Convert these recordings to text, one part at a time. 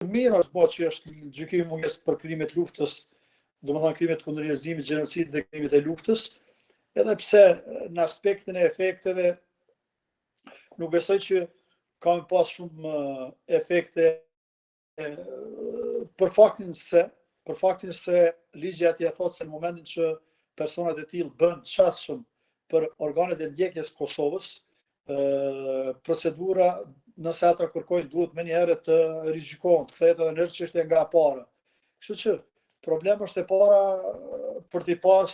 mirë është që është gjykimi mungesë për krimet luftës, domethënë krimet kundër njerëzimit, gjenocidit dhe krimet e luftës, edhe pse në aspektin e efekteve nuk besoj që ka pas shumë efekte për faktin se ligji atje thotë se në momentin që personat e tillë bën të çastshëm për organet e ndjekjes të Kosovës, procedura nëse ato kërkojnë duhet më njëherë të rizikohen, të kthehet edhe në çështje nga para. Kështu që problemi është e para për t'i pas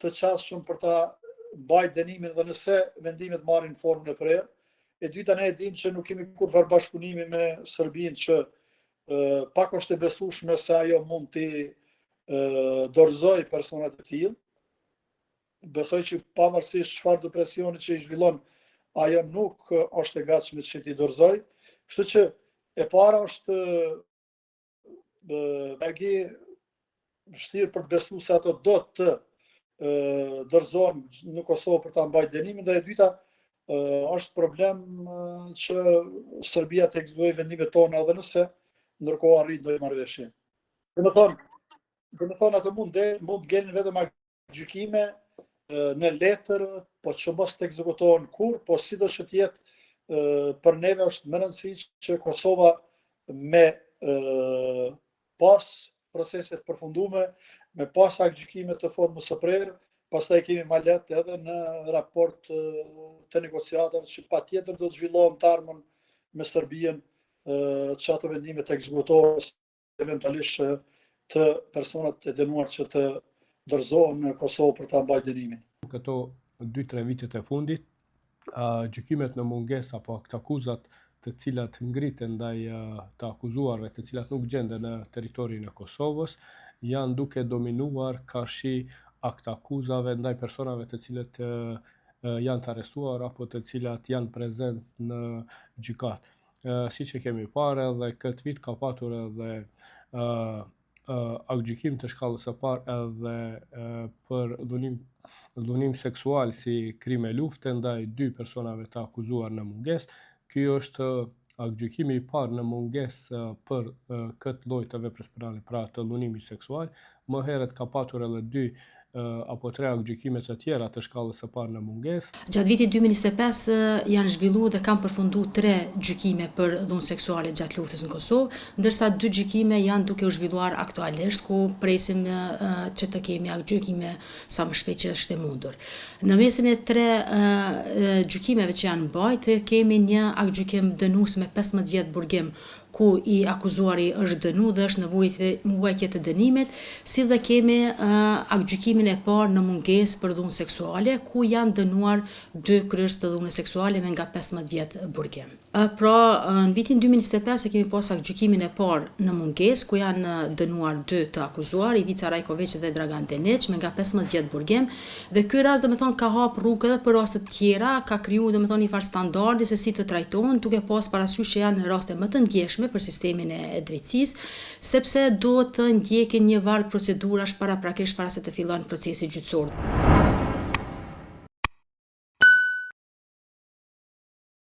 të çastshëm për ta mbajtur dënimin dhe nëse vendimet marrin formën e prerë. E dyta, ne e dimë që nuk kemi kurrë bashkëpunimi me Serbinë që pak është e besueshme se ajo mund t'i dorëzoj personat e tillë. Besoj që pavarësisht çfarë do presioni që i zhvillon, ajo nuk është e gatshme që t'i dorëzoj. Kështu që e para është vështirë për të besuar se ato do të dorëzohen në Kosovë për ta mbajtur dënimin, dhe e dyta është problem që Serbia të ekzekutojë vendimet tona edhe nëse ndërkohë arrit ndonjë marrëveshje. Domethënë ato mund të gjelin vetëm gjykime në letër, po që mos të ekzekutohen kurrë, po sido që të jetë për neve është më rëndësishme që Kosova me pas proceset përfundume, me pas gjykime të formës së prerë, pastaj kemi ma letë edhe në raport të negociatave që patjetër do të zhvillohen të armën me Serbien, që ato vendime të ekzekutohen eventualisht të personat e dënuar që të dorëzohen në Kosovë për ta mbajtur dënimin. Këto 2-3 vitet e fundit, gjykimet në mungesë apo aktakuzat të cilat ngriten ndaj të akuzuarve të cilat nuk gjenden në territorin e Kosovës, janë duke dominuar kashi aktakuzave ndaj personave të cilët janë të arrestuar apo të cilat janë prezent në gjykat. Siç e kemi parë edhe këtë vit ka patur edhe aktgjykim të shkallës së parë edhe për dhunim seksual si krime lufte ndaj 2 personave të akuzuar në mungesë. Ky është aktgjykimi i parë në mungesë për këtë lloj të veprës penale, pra të dhunimit seksual. Më herët ka patur edhe 2 apo 3 aktgjykime të tjera të shkallës së parë në mungesë. Gjatë vitit 2025 janë zhvilluar dhe kanë përfunduar 3 gjykime për dhunë seksuale gjatë luftës në Kosovë, ndërsa 2 gjykime janë duke u zhvilluar aktualisht, ku presim që të kemi aktgjykime sa më shpejt që është e mundur. Në mesin e 3 gjykimeve që janë mbajtë, kemi një aktgjykim dënues me 15 vjet burgim, ku i akuzuari është dënuar dhe është në vuajtje të dënimit, si dhe kemi aktgjykimin e parë në mungesë për dhunë seksuale, ku janë dënuar 2 kryes të dhunës seksuale me nga 15 vjet burgim. Pra, në vitin 2025 kemi pas aktgjykimin e parë në mungesë, ku janë dënuar 2 të akuzuar, Ivica Rajković dhe Dragan Denić me nga 15 vjet burgim, dhe ky rast domethënë ka hap rrugë edhe për raste të tjera, ka krijuar domethënë një farë standardi se si të trajtohen, duke pas parasysh që janë raste më të ndjeshme për sistemin e drejtësisë, sepse do të ndjekin një varg procedurash paraprakisht para se të fillon procesi gjyqësor.